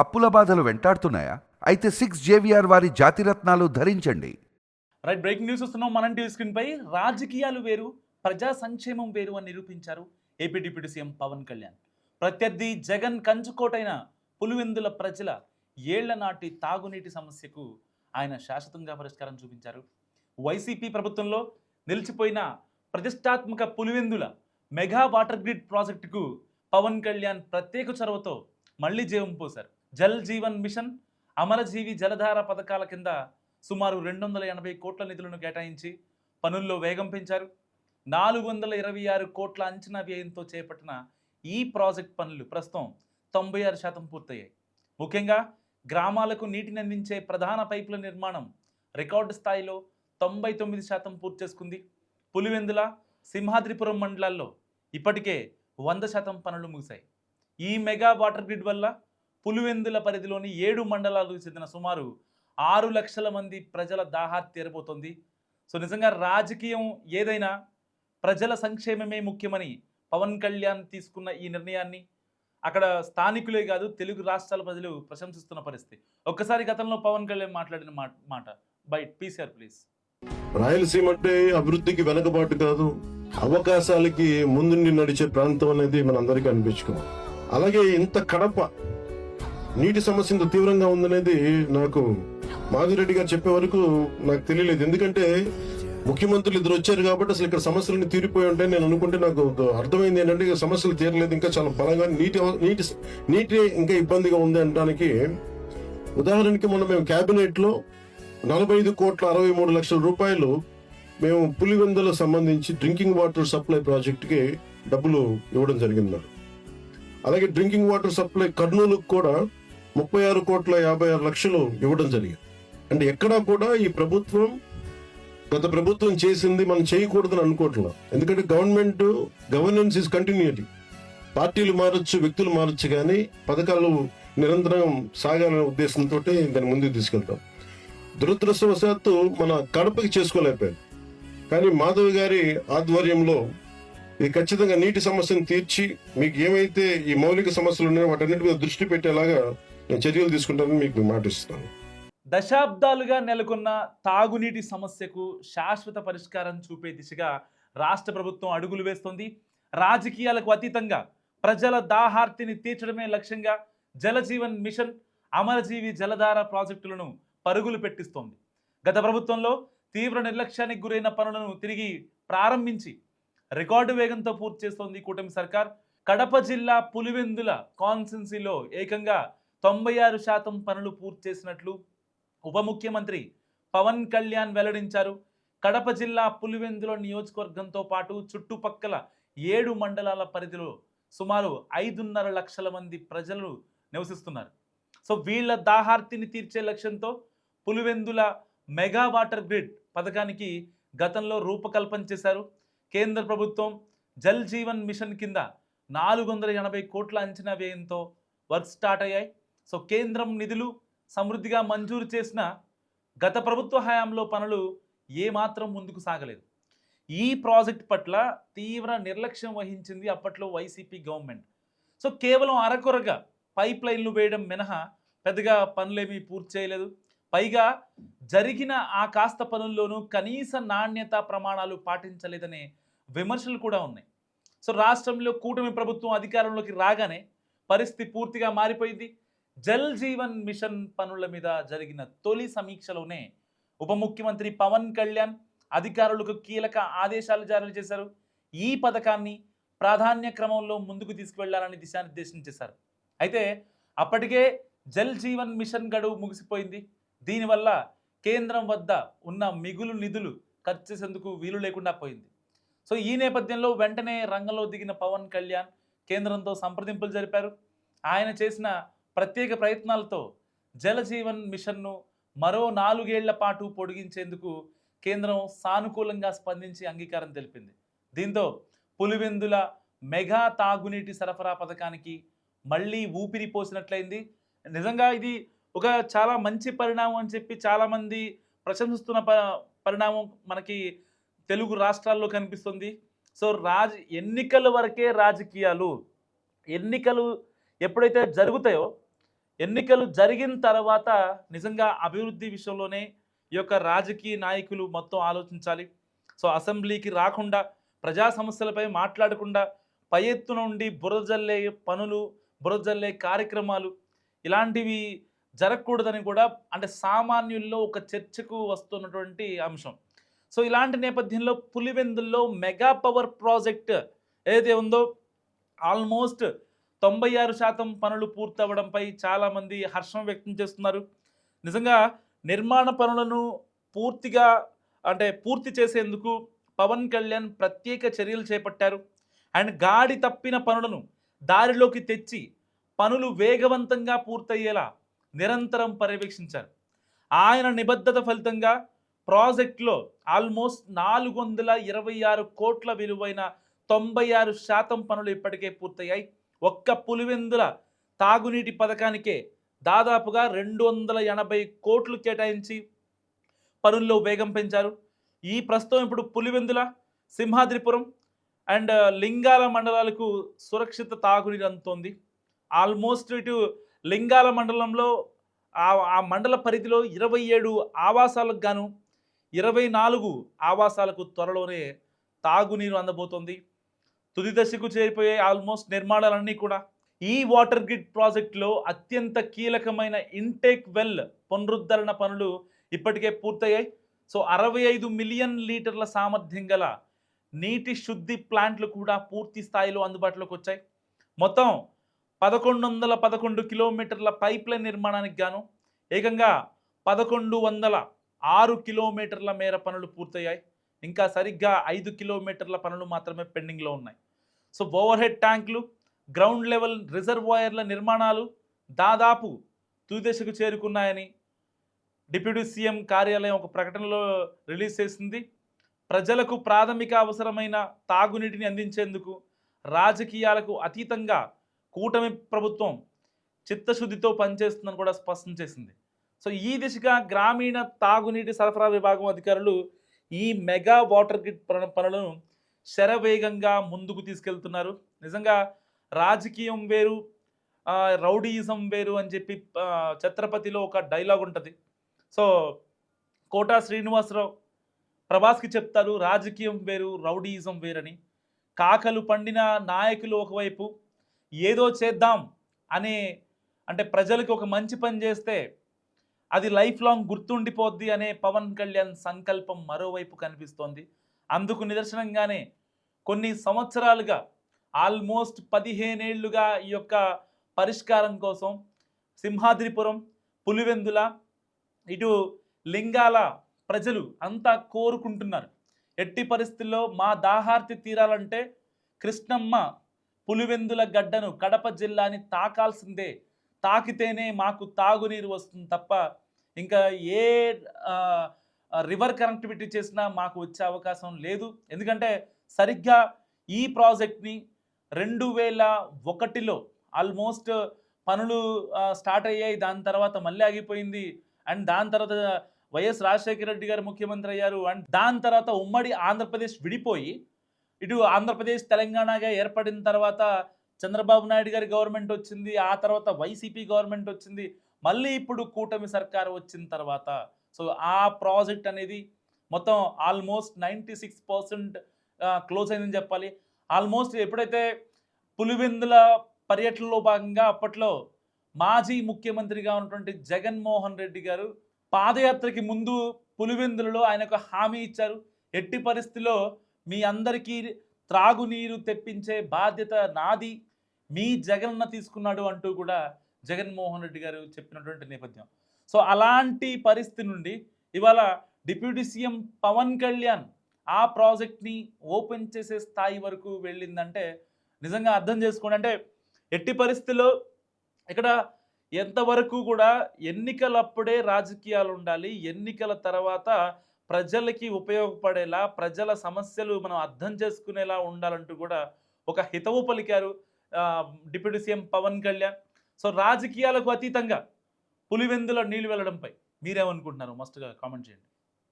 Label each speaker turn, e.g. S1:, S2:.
S1: అప్పుల బాధలు వెంటాడుతున్నాయా? అయితే 6 JVR వారి జాతిరత్నాలు ధరించండి.
S2: రైట్, బ్రేకింగ్ న్యూస్ వస్తున్నాం మనం టీవీ స్క్రీన్ పై. రాజకీయాలు వేరు, ప్రజా సంక్షేమం వేరు అని నిరూపించారు AP deputy CM Pawan Kalyan. ప్రత్యర్థి జగన్ కంచుకోటైన పులివెందుల ప్రజల ఏళ్ల నాటి తాగునీటి సమస్యకు ఆయన శాశ్వతంగా పరిష్కారం చూపించారు. వైసీపీ ప్రభుత్వంలో నిలిచిపోయిన ప్రతిష్టాత్మక పులివెందుల మెగా వాటర్ గ్రిడ్ ప్రాజెక్టుకు పవన్ కళ్యాణ్ ప్రత్యేక చొరవతో మళ్లీ జీవం పోశారు. జల్ జీవన్ మిషన్, అమరజీవి జలధార పథకాల కింద సుమారు 280 కోట్ల నిధులను కేటాయించి పనుల్లో వేగం పెంచారు. 426 కోట్ల అంచనా వ్యయంతో చేపట్టిన ఈ ప్రాజెక్ట్ పనులు ప్రస్తుతం 96% పూర్తయ్యాయి. ముఖ్యంగా గ్రామాలకు నీటిని అందించే ప్రధాన పైపుల నిర్మాణం రికార్డు స్థాయిలో 99% పూర్తి చేసుకుంది. పులివెందుల, సింహాద్రిపురం మండలాల్లో ఇప్పటికే 100% పనులు ముగిశాయి. ఈ మెగా వాటర్ గ్రిడ్ వల్ల పులివెందుల పరిధిలోని 7 మండలాలకు చెందిన సుమారు 6 లక్షల మంది ప్రజల దాహార్తి తీరబోతోంది. సో నిజంగా రాజకీయం ఏదైనా ప్రజల సంక్షేమమే ముఖ్యమని పవన్ కళ్యాణ్ తీసుకున్న ఈ నిర్ణయాన్ని అక్కడ స్థానికులే కాదు, తెలుగు రాష్ట్రాల ప్రజలు ప్రశంసిస్తున్న పరిస్థితి. ఒక్కసారి గతంలో పవన్ కళ్యాణ్ మాట్లాడిన మాట బైట్ పీసీఆర్ ప్లీజ్.
S3: రాయలసీమ అంటే అభివృద్ధికి వెనకబాటు కాదు, అవకాశాలకి ముందుండి నడిచే ప్రాంతం అనేది మనందరికీ అనిపించుకోవాలి. అలాగే ఇంత కడప నీటి సమస్య ఇంత తీవ్రంగా ఉందనేది నాకు మాధురెడ్డి గారు చెప్పే వరకు నాకు తెలియలేదు. ఎందుకంటే ముఖ్యమంత్రులు ఇద్దరు వచ్చారు కాబట్టి అసలు ఇక్కడ సమస్యలన్నీ తీరిపోయి ఉంటాయి నేను అనుకుంటే నాకు అర్థమైంది ఏంటంటే ఇక సమస్యలు తీరలేదు, ఇంకా చాలా బలంగా నీటి ఇంకా ఇబ్బందిగా ఉంది అనడానికి ఉదాహరణకి మొన్న మేము క్యాబినెట్ లో 45,63 లక్షల మేము పులివెందులకు సంబంధించి డ్రింకింగ్ వాటర్ సప్లై ప్రాజెక్టుకి డబ్బులు ఇవ్వడం జరిగింది. అలాగే డ్రింకింగ్ వాటర్ సప్లై కర్నూలుకు కూడా 36,56 లక్షలు ఇవ్వడం జరిగింది. అంటే ఎక్కడా కూడా ఈ ప్రభుత్వం గత ప్రభుత్వం చేసింది మనం చేయకూడదని అనుకోవట్లేదు. ఎందుకంటే గవర్నెన్స్ ఈజ్ కంటిన్యూటీ. పార్టీలు మారచ్చు, వ్యక్తులు మారచ్చు, కానీ పథకాలు నిరంతరం సాగాలనే ఉద్దేశంతో దాన్ని ముందుకు తీసుకెళ్తాం. దురదృష్టవశాత్తు మన కడపకి చేసుకోలేకపోయాం. కానీ మాధవ్ గారి ఆధ్వర్యంలో ఇది ఖచ్చితంగా నీటి సమస్యను తీర్చి మీకు ఏమైతే ఈ మౌలిక సమస్యలు ఉన్నాయో వాటన్నిటి మీద దృష్టి పెట్టేలాగా నేను చర్యలు తీసుకుంటానని మీకు మాటిస్తున్నాను.
S2: దశాబ్దాలుగా నెలకొన్న తాగునీటి సమస్యకు శాశ్వత పరిష్కారం చూపే దిశగా రాష్ట్ర ప్రభుత్వం అడుగులు వేస్తోంది. రాజకీయాలకు అతీతంగా ప్రజల దాహార్తిని తీర్చడమే లక్ష్యంగా జలజీవన్ మిషన్, అమరజీవి జలధార ప్రాజెక్టులను పరుగులు పెట్టిస్తోంది. గత ప్రభుత్వంలో తీవ్ర నిర్లక్ష్యానికి గురైన పనులను తిరిగి ప్రారంభించి రికార్డు వేగంతో పూర్తి చేస్తోంది కూటమి సర్కార్. కడప జిల్లా పులివెందుల కాన్స్టిట్యున్సీలో ఏకంగా 96% పనులు పూర్తి చేసినట్లు ఉప ముఖ్యమంత్రి పవన్ కళ్యాణ్ వెల్లడించారు. కడప జిల్లా పులివెందుల నియోజకవర్గంతో పాటు చుట్టుపక్కల 7 మండలాల పరిధిలో సుమారు 5.5 లక్షల మంది ప్రజలు నివసిస్తున్నారు. సో వీళ్ళ దాహార్తిని తీర్చే లక్ష్యంతో పులివెందుల మెగా వాటర్ గ్రిడ్ పథకానికి గతంలో రూపకల్పన చేశారు. కేంద్ర ప్రభుత్వం జల్ జీవన్ మిషన్ కింద 480 కోట్ల అంచనా వ్యయంతో వర్క్ స్టార్ట్ అయ్యాయి. సో కేంద్రం నిధులు సమృద్ధిగా మంజూరు చేసిన గత ప్రభుత్వ హయాంలో పనులు ఏమాత్రం ముందుకు సాగలేదు. ఈ ప్రాజెక్ట్ పట్ల తీవ్ర నిర్లక్ష్యం వహించింది అప్పట్లో వైసీపీ గవర్నమెంట్. సో కేవలం అరకొరగా పైప్ లైన్లు వేయడం మినహా పెద్దగా పనులేమీ పూర్తి చేయలేదు. పైగా జరిగిన ఆ కాస్త పనుల్లోనూ కనీస నాణ్యత ప్రమాణాలు పాటించలేదనే విమర్శలు కూడా ఉన్నాయి. సో రాష్ట్రంలో కూటమి ప్రభుత్వం అధికారంలోకి రాగానే పరిస్థితి పూర్తిగా మారిపోయింది. జల్ జీవన్ మిషన్ పనుల మీద జరిగిన తొలి సమీక్షలోనే ఉప ముఖ్యమంత్రి పవన్ కళ్యాణ్ అధికారులకు కీలక ఆదేశాలు జారీ చేశారు. ఈ పథకాన్ని ప్రాధాన్య క్రమంలో ముందుకు తీసుకువెళ్లాలని దిశానిర్దేశం చేశారు. అయితే అప్పటికే జల్ జీవన్ మిషన్ గడువు ముగిసిపోయింది. దీనివల్ల కేంద్రం వద్ద ఉన్న మిగులు నిధులు ఖర్చు చేసేందుకు వీలు లేకుండా పోయింది. సో ఈ నేపథ్యంలో వెంటనే రంగంలో దిగిన పవన్ కళ్యాణ్ కేంద్రంతో సంప్రదింపులు జరిపారు. ఆయన చేసిన ప్రత్యేక ప్రయత్నాలతో జలజీవన్ మిషన్ను మరో 4 ఏళ్ల పాటు పొడిగించేందుకు కేంద్రం సానుకూలంగా స్పందించి అంగీకారం తెలిపింది. దీంతో పులివెందుల మెగా తాగునీటి సరఫరా పథకానికి మళ్ళీ ఊపిరి పోసినట్లయింది. నిజంగా ఇది ఒక చాలా మంచి పరిణామం అని చెప్పి చాలామంది ప్రశంసిస్తున్న పరిణామం మనకి తెలుగు రాష్ట్రాల్లో కనిపిస్తుంది. సో ఎన్నికల వరకే రాజకీయాలు, ఎన్నికలు ఎప్పుడైతే జరుగుతాయో ఎన్నికలు జరిగిన తర్వాత నిజంగా అభివృద్ధి విషయంలోనే ఈ యొక్క రాజకీయ నాయకులు మొత్తం ఆలోచించాలి. సో అసెంబ్లీకి రాకుండా, ప్రజా సమస్యలపై మాట్లాడకుండా, పై ఎత్తున ఉండి బురద జల్లే పనులు, బురద జల్లే కార్యక్రమాలు ఇలాంటివి జరగకూడదని కూడా అంటే సామాన్యుల్లో ఒక చర్చకు వస్తున్నటువంటి అంశం. సో ఇలాంటి నేపథ్యంలో పులివెందుల్లో మెగా పవర్ ప్రాజెక్ట్ ఏదైతే ఉందో ఆల్మోస్ట్ 96% పనులు పూర్తవడంపై చాలామంది హర్షం వ్యక్తం చేస్తున్నారు. నిజంగా నిర్మాణ పనులను పూర్తి చేసేందుకు పవన్ కళ్యాణ్ ప్రత్యేక చర్యలు చేపట్టారు. అండ్ గాడి తప్పిన పనులను దారిలోకి తెచ్చి పనులు వేగవంతంగా పూర్తయ్యేలా నిరంతరం పర్యవేక్షించారు. ఆయన నిబద్ధత ఫలితంగా ప్రాజెక్టులో ఆల్మోస్ట్ 426 కోట్ల విలువైన 96% పనులు ఇప్పటికే పూర్తయ్యాయి. ఒక్క పులివెందుల తాగునీటి పథకానికే దాదాపుగా 280 కోట్లు కేటాయించి పనుల్లో వేగం పెంచారు. ఈ ప్రస్తుతం ఇప్పుడు పులివెందుల, సింహాద్రిపురం అండ్ లింగాల మండలాలకు సురక్షిత తాగునీరు అందుతోంది. ఆల్మోస్ట్ ఇటు లింగాల మండలంలో ఆ మండల పరిధిలో 27 ఆవాసాలకు గాను 24 ఆవాసాలకు త్వరలోనే తాగునీరు అందబోతోంది. తుది దశకు చేరిపోయే ఆల్మోస్ట్ నిర్మాణాలన్నీ కూడా. ఈ వాటర్ గ్రిడ్ ప్రాజెక్టులో అత్యంత కీలకమైన ఇంటేక్ వెల్ పునరుద్ధరణ పనులు ఇప్పటికే పూర్తయ్యాయి. సో 65 మిలియన్ లీటర్ల సామర్థ్యం గల నీటి శుద్ధి ప్లాంట్లు కూడా పూర్తి స్థాయిలో అందుబాటులోకి వచ్చాయి. మొత్తం 1111 కిలోమీటర్ల పైప్ లైన్ నిర్మాణానికి గాను ఏకంగా 1106 కిలోమీటర్ల మేర పనులు పూర్తయ్యాయి. ఇంకా సరిగ్గా 5 కిలోమీటర్ల పనులు మాత్రమే పెండింగ్లో ఉన్నాయి. సో ఓవర్ హెడ్ ట్యాంకులు, గ్రౌండ్ లెవెల్ రిజర్వాయర్ల నిర్మాణాలు దాదాపు తుది దశకు చేరుకున్నాయని డిప్యూటీ సీఎం కార్యాలయం ఒక ప్రకటనలో రిలీజ్ చేసింది. ప్రజలకు ప్రాథమిక అవసరమైన తాగునీటిని అందించేందుకు రాజకీయాలకు అతీతంగా కూటమి ప్రభుత్వం చిత్తశుద్ధితో పనిచేస్తుందని కూడా స్పష్టం చేసింది. సో ఈ దిశగా గ్రామీణ తాగునీటి సరఫరా విభాగం అధికారులు ఈ మెగా వాటర్ గ్రిడ్ పనులను శరవేగంగా ముందుకు తీసుకెళ్తున్నారు. నిజంగా రాజకీయం వేరు, రౌడీయిజం వేరు అని చెప్పి ఛత్రపతిలో ఒక డైలాగ్ ఉంటుంది. సో కోటా శ్రీనివాసరావు ప్రభాస్కి చెప్తారు, రాజకీయం వేరు, రౌడీయిజం వేరని. కాకలు పండిన నాయకులు ఒకవైపు ఏదో చేద్దాం అంటే ప్రజలకు ఒక మంచి పని చేస్తే అది లైఫ్ లాంగ్ గుర్తుండిపోద్ది అనే పవన్ కళ్యాణ్ సంకల్పం మరోవైపు కనిపిస్తోంది. అందుకు నిదర్శనంగానే కొన్ని సంవత్సరాలుగా ఆల్మోస్ట్ 15 ఏళ్లుగా ఈ యొక్క పరిష్కారం కోసం సింహాద్రిపురం, పులివెందుల, ఇటు లింగాల ప్రజలు అంతా కోరుకుంటున్నారు. ఎట్టి పరిస్థితుల్లో మా దాహార్తి తీరాలంటే కృష్ణమ్మ పులివెందుల గడ్డను, కడప జిల్లాని తాకాల్సిందే. తాకితేనే మాకు తాగునీరు వస్తుంది తప్ప ఇంకా ఏ రివర్ కనెక్టివిటీ చేసినా మాకు వచ్చే అవకాశం లేదు. ఎందుకంటే సరిగ్గా ఈ ప్రాజెక్ట్ని 2001లో ఆల్మోస్ట్ పనులు స్టార్ట్ అయ్యాయి. దాని తర్వాత మళ్ళీ ఆగిపోయింది. అండ్ దాని తర్వాత వైఎస్ రాజశేఖర రెడ్డి గారు ముఖ్యమంత్రి అయ్యారు. అండ్ దాని తర్వాత ఉమ్మడి ఆంధ్రప్రదేశ్ విడిపోయి ఇటు ఆంధ్రప్రదేశ్ తెలంగాణగా ఏర్పడిన తర్వాత చంద్రబాబు నాయుడు గారి గవర్నమెంట్ వచ్చింది. ఆ తర్వాత వైసీపీ గవర్నమెంట్ వచ్చింది. మళ్ళీ ఇప్పుడు కూటమి సర్కారు వచ్చిన తర్వాత సో ఆ ప్రాజెక్ట్ అనేది మొత్తం ఆల్మోస్ట్ 96% క్లోజ్ అయిందని చెప్పాలి. ఆల్మోస్ట్ ఎప్పుడైతే పులివెందుల పర్యటనలో భాగంగా అప్పట్లో మాజీ ముఖ్యమంత్రిగా ఉన్నటువంటి జగన్మోహన్ రెడ్డి గారు పాదయాత్రకి ముందు పులివెందులలో ఆయన ఒక హామీ ఇచ్చారు. ఎట్టి పరిస్థితిలో మీ అందరికీ త్రాగునీరు తెప్పించే బాధ్యత నాది, మీ జగనన్న తీసుకున్నాడు అంటూ కూడా జగన్మోహన్ రెడ్డి గారు చెప్పినటువంటి నేపథ్యం. సో అలాంటి పరిస్థితి నుండి ఇవాళ డిప్యూటీ సీఎం పవన్ కళ్యాణ్ ఆ ప్రాజెక్ట్ని ఓపెన్ చేసే స్థాయి వరకు వెళ్ళిందంటే నిజంగా అర్థం చేసుకోండి. అంటే ఎట్టి పరిస్థితుల్లో ఇక్కడ ఎంతవరకు కూడా ఎన్నికలప్పుడే రాజకీయాలు ఉండాలి, ఎన్నికల తర్వాత ప్రజలకి ఉపయోగపడేలా, ప్రజల సమస్యలు మనం అర్థం చేసుకునేలా ఉండాలంటూ కూడా ఒక హితవు పలికారు deputy CM Pawan Kalyan. So రాజకీయాలకు అతీతంగా పులివెందుల నీళ్ళు వెళ్ళడంపై మీరేమనుకుంటున్నారు? మస్ట్గా కామెంట్ చేయండి.